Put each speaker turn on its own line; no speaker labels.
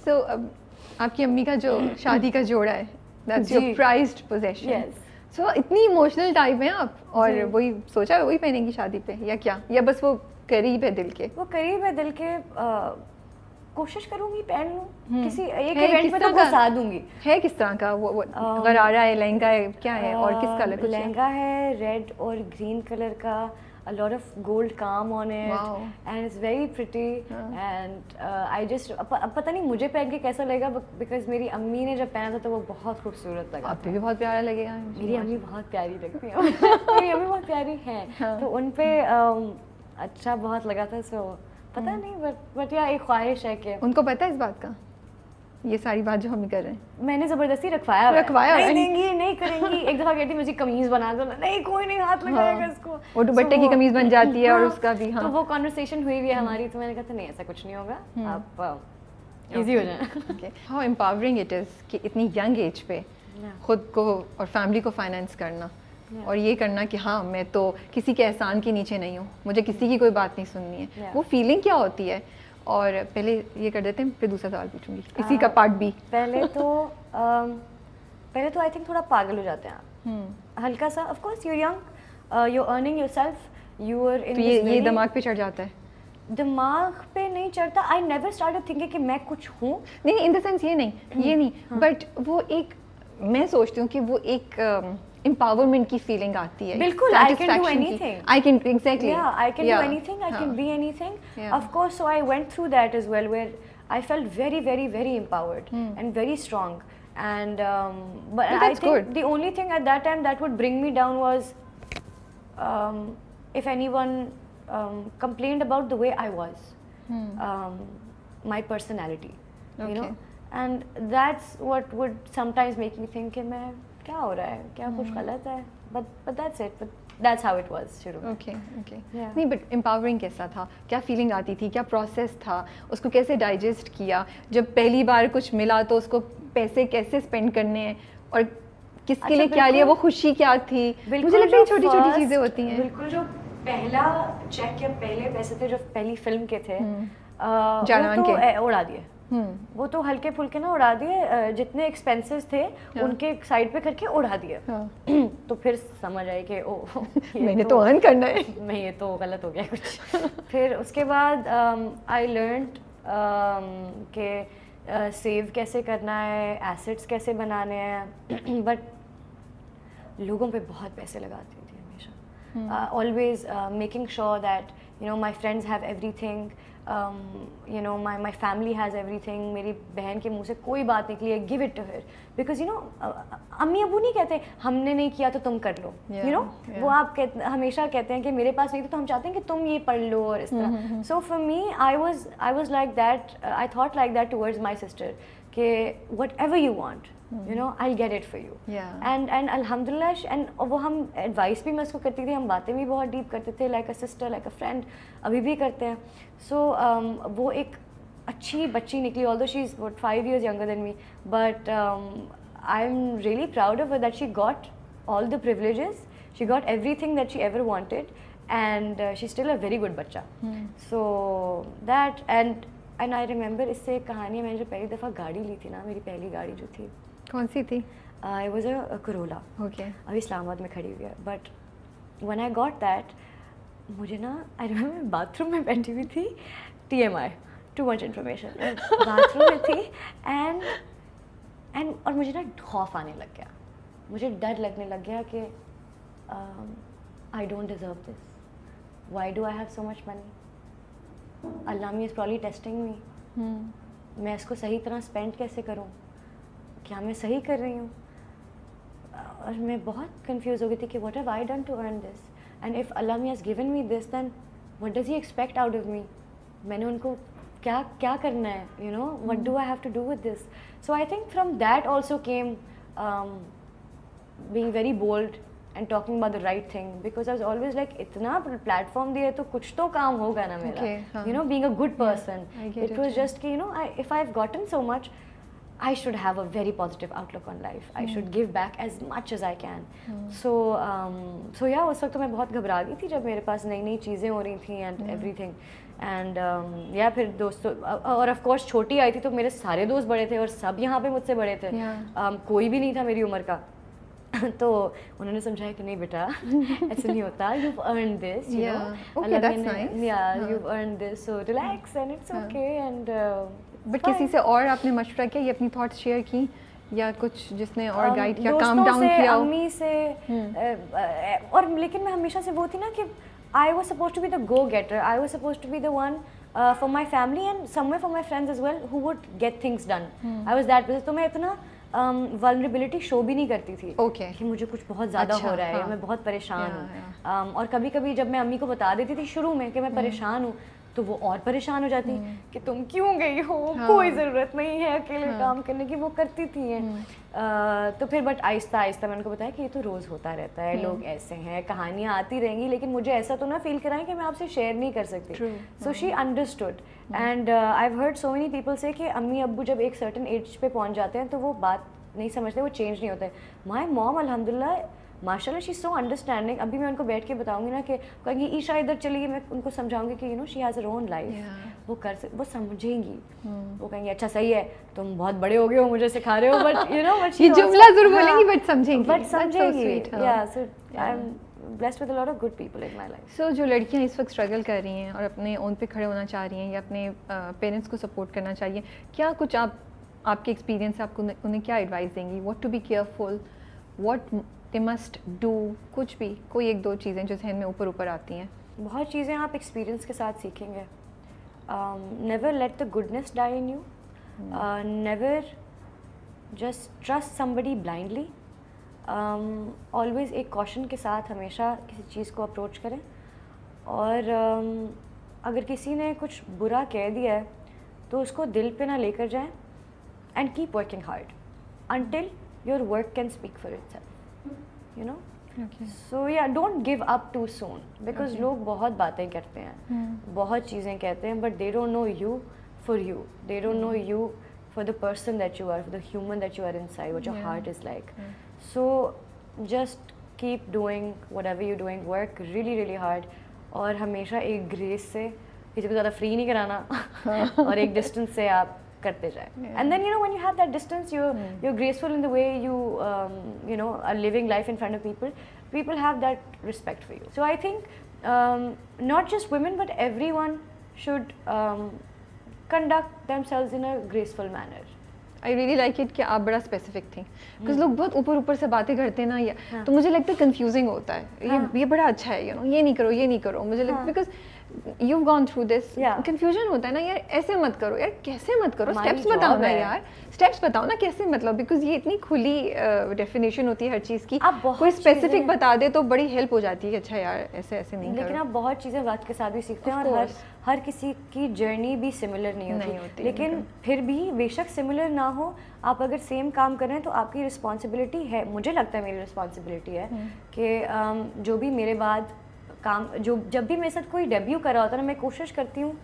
So आपकी अम्मी का जो शादी का जोड़ा है, that's your prized possession.
Yes.
So इतनी इमोशनल टाइप हैं आप, और वही सोचा वही पहनेंगी शादी पे या क्या, या बस वो करीब है दिल के?
वो करीब है दिल के, कोशिश करूंगी पहन लूं, किसी एक इवेंट पे तो घुसा दूंगी।
है किस तरह का वो गरारा है, लहंगा है, क्या है, और किस कलर का?
लहंगा है रेड और ग्रीन कलर का, a lot of gold calm on it.
Wow.
And it's very pretty. And I just पता नहीं मुझे पहन के कैसा लगेगा, because मेरी अम्मी ने जब पहना था तो वो बहुत खूबसूरत लगा।
आपको भी बहुत प्यारा लगेगा।
मेरी अम्मी बहुत प्यारी लगती है। मेरी अम्मी बहुत प्यारी है, तो उन पे अच्छा बहुत लगा था। सो पता नहीं, बट या एक ख्वाहिश है कि
उनको पता है इस बात का, ये सारी बात जो हम कर रहे हैं?
मैंने जबरदस्ती रखवाया नहीं देंगी, नहीं करेंगी। एक दफा कहती मुझे कमीज बना दो, नहीं कोई नहीं हाथ लगाएगा इसको।
वो दुपट्टे की कमीज बन जाती है, और उसका भी
तो वो कॉन्वर्सेशन हुई भी है हमारी, तो मैंने कहा था नहीं ऐसा कुछ नहीं होगा, आप इजी हो जाए।
हाउ एम्पावरिंग इट इज़ कि इतनी यंग एज पे खुद को और फैमिली को फाइनेंस करना, और ये करना कि हाँ मैं तो किसी के एहसान के नीचे नहीं हूँ, मुझे किसी की कोई बात नहीं सुननी है। वो फीलिंग क्या होती है? और पहले ये कर देते हैं, फिर दूसरा सवाल पूछूंगी इसी का पार्ट बी।
पहले तो आई थिंक थोड़ा पागल हो जाते हैं आप, हल्का सा। Of course you young, you earning yourself, you are in,
ये दिमाग पे चढ़ जाता है?
दिमाग पे नहीं चढ़ता। आई नेवर स्टार्टेड थिंकिंग कि मैं कुछ हूँ।
नहीं, इन द सेंस ये नहीं, बट वो एक, मैं सोचती हूँ कि वो एक empowerment की feeling आती है।
बिल्कुल, I can do anything.
I can, exactly.
Yeah, I can do anything. I can be anything. Of course, so I went through that as well, where I felt very, very, very empowered and very strong. And but I think the only thing at that time that would bring me down was if anyone complained about the way I was, my personality, you know, and that's what would sometimes make me think कि मैं क्या हो रहा है, क्या कुछ गलत है, but that's it, but that's how it was शुरू में।
Okay. नहीं, but empowering कैसा था, क्या फीलिंग आती थी, क्या प्रोसेस था, उसको कैसे डाइजेस्ट किया, जब पहली बार कुछ मिला तो उसको पैसे कैसे स्पेंड करने हैं, और किसके लिए क्या लिया, वो खुशी क्या थी? मुझे लगता है छोटी छोटी चीजें होती हैं।
बिल्कुल, जो पहला चेक या पहले पैसे थे जो पहली फिल्म के थे,
जानान के
उड़ा दिए। वो तो हल्के फुल्के ना उड़ा दिए, जितने एक्सपेंसेस थे उनके साइड पे करके उड़ा दिए। तो फिर समझ आई कि ओह
मैंने तो अर्न करना है,
मैं ये तो गलत हो गया कुछ। फिर उसके बाद आई लर्नड कि सेव कैसे करना है, एसेट्स कैसे बनाने हैं, बट लोगों पे बहुत पैसे लगाती थी हमेशा। Always making sure that you know my friends have everything, you know my family has everything। मेरी बहन के मुंह से कोई बात निकली है, give it to her, because you know अम्मी अबू नहीं कहते हमने नहीं किया तो तुम कर लो, you know वो आप हमेशा कहते हैं कि मेरे पास नहीं तो हम चाहते हैं कि तुम ये पढ़ लो और इस तरह। So for me I was like that, I thought like that towards my sister कि whatever you want, you know I'll get it for you। and alhamdulillah, and वो हम एडवाइस भी मैं उसको करती थी, हम बातें भी बहुत डीप करते थे, like a sister, like a friend, अभी भी करते हैं। So वो एक अच्छी बच्ची निकली, although she is what 5 years younger than me, but I'm really proud of her that she got all the privileges, she got everything that she ever wanted, and she's still a very good बच्चा। So that and I remember, इससे एक कहानी है, मैंने जो पहली दफ़ा गाड़ी ली थी ना, मेरी पहली गाड़ी जो थी,
कौन सी थी?
It was a Corolla।
Okay।
अभी इस्लामाबाद में खड़ी हुई है, but when I got that, मुझे ना आई रिमेम्बर बाथरूम में बैठी हुई थी, TMI, too much information, bathroom में थी, और मुझे ना खौफ आने लग गया, मुझे डर लगने लग गया कि I don't deserve this, why do I have so much money, Allah is probably testing me, मैं इसको सही तरह स्पेंड कैसे करूँ, क्या मैं सही कर रही हूँ? और मैं बहुत कंफ्यूज हो गई थी कि what have I done to earn this, and if Allah has given me this, then what does he expect out of me? मैंने उनको क्या करना है, you know, what do I have to do with this? So I think from that also came being very bold and talking about the right thing, because I was always like इतना platform दिया तो कुछ तो काम होगा ना मेरा, you know, being a good person। It was just कि you know if I've gotten so much, I should have a very positive outlook on life, I should give back as much as I can। So yeah, उस वक्त तो मैं बहुत घबरा गई थी जब मेरे पास नई नई चीज़ें हो रही थी and everything, एंड या फिर दोस्तों, और ऑफ कोर्स छोटी आई थी तो मेरे सारे दोस्त बड़े थे और सब यहाँ पे मुझसे बड़े थे, कोई भी नहीं था मेरी उम्र का। तो उन्होंने समझाया कि नहीं बेटा ऐसे नहीं होता, you've earned this, you know,
okay, that's nice,
you've earned this, so relax and it's okay and
but किसी से और आपने मशवरा किया, ये अपनी थॉट्स शेयर की या कुछ जिसने और गाइड किया, काम डाउन किया,
अम्मी से और लेकिन मैं हमेशा से वो थी ना कि I was supposed to be the go-getter, I was supposed to be the one for my family and somewhere for my friends as well who would get things done. I was that person, तो मैं इतना vulnerability show भी नहीं करती थी कि मुझे कुछ बहुत ज़्यादा हो रहा है या मैं बहुत परेशान हूँ। और कभी कभी जब मैं अम्मी को बता देती थी शुरू में कि मैं परेशान हूँ तो वो और परेशान हो जाती कि तुम क्यों गई हो, कोई ज़रूरत नहीं है अकेले काम करने की, वो करती थी तो फिर बट आहिस्ता आहिस्ता मैंने उनको बताया कि ये तो रोज़ होता रहता है, लोग ऐसे हैं, कहानियाँ आती रहेंगी, लेकिन मुझे ऐसा तो ना फील कराएं कि मैं आपसे शेयर नहीं कर सकती। So she understood and I have heard so many people से कि अम्मी अब्बू जब एक सर्टेन एज पे पहुँच जाते हैं तो वो बात नहीं समझते, वो चेंज नहीं होता है। माई मॉम अल्हम्दुलिल्लाह माशाल्लाह शी सो अंडरस्टैंडिंग। अभी मैं उनको बैठ के बताऊंगी ना कि कहेंगी ईशा इधर चलिए, मैं उनको समझाऊंगी कि you know she has her own life, वो समझेंगी, वो कहेंगी अच्छा सही है तुम बहुत बड़े हो गए हो मुझे सिखा रहे हो, बट यू नो बट
ये जुमला जरूर बोलेंगी बट समझेंगी,
या so I am blessed with a lot of good people in my life.
So जो लड़कियां इस वक्त स्ट्रगल कर रही हैं और अपने ओन पे खड़े होना चाह रही हैं या अपने पेरेंट्स को सपोर्ट करना चाहिए, क्या कुछ आपके एक्सपीरियंस से आपको उन्हें क्या एडवाइस देंगी? What to be careful, what they must do, कुछ भी कोई एक दो चीज़ें जो जहन में ऊपर आती हैं?
बहुत चीज़ें आप एक्सपीरियंस के साथ सीखेंगे। Never let the goodness die in you, never just trust somebody blindly, always एक कॉशन के साथ हमेशा किसी चीज़ को अप्रोच करें, और अगर किसी ने कुछ बुरा कह दिया है तो उसको दिल पे ना लेकर जाएं, and keep working hard until your work can speak for itself, you know. So yeah, don't give up too soon because लोग बहुत बातें करते हैं, बहुत चीज़ें कहते हैं, but they don't know you for you, they don't know you for the person that you are, for the human that you are inside, what your heart is like. So just keep doing whatever you're doing, work really really hard, और हमेशा एक grace से किसी को ज़्यादा free नहीं कराना और एक डिस्टेंस से आप करते जाए, and then you know when you have that distance you're graceful in the way you know are living life in front of people have that respect for you. So I think not just women but everyone should conduct themselves in a graceful manner.
I really like it कि आप बड़ा specific थी, because लोग बहुत ऊपर से बातें करते हैं ना, तो मुझे लगता है कंफ्यूजिंग होता है, ये बड़ा अच्छा है, यू नो ये नहीं करो, मुझे लगता है because you've gone through this, confusion होता है ना यार, ऐसे मत करो यार, कैसे मत करो, स्टेप्स बताओ ना यार, स्टेप्स बताओ ना कैसे, मतलब बिकॉज ये इतनी खुली डेफिनेशन होती है हर चीज़ की, कोई स्पेसिफिक बता दे तो बड़ी हेल्प हो जाती है कि अच्छा यार ऐसे नहीं करो।
लेकिन आप बहुत चीज़ें वक्त के साथ भी सीखते हैं और हर किसी की जर्नी भी सिमिलर नहीं होती, लेकिन फिर भी बेशक सिमिलर ना हो, आप अगर सेम काम कर रहे हैं तो आपकी रिस्पॉन्सिबिलिटी है, मुझे लगता है मेरी रिस्पॉन्सिबिलिटी है कि जो भी मेरे बाद काम, जब भी मेरे साथ कोई डेब्यू कर रहा होता है ना, मैं कोशिश करती हूँ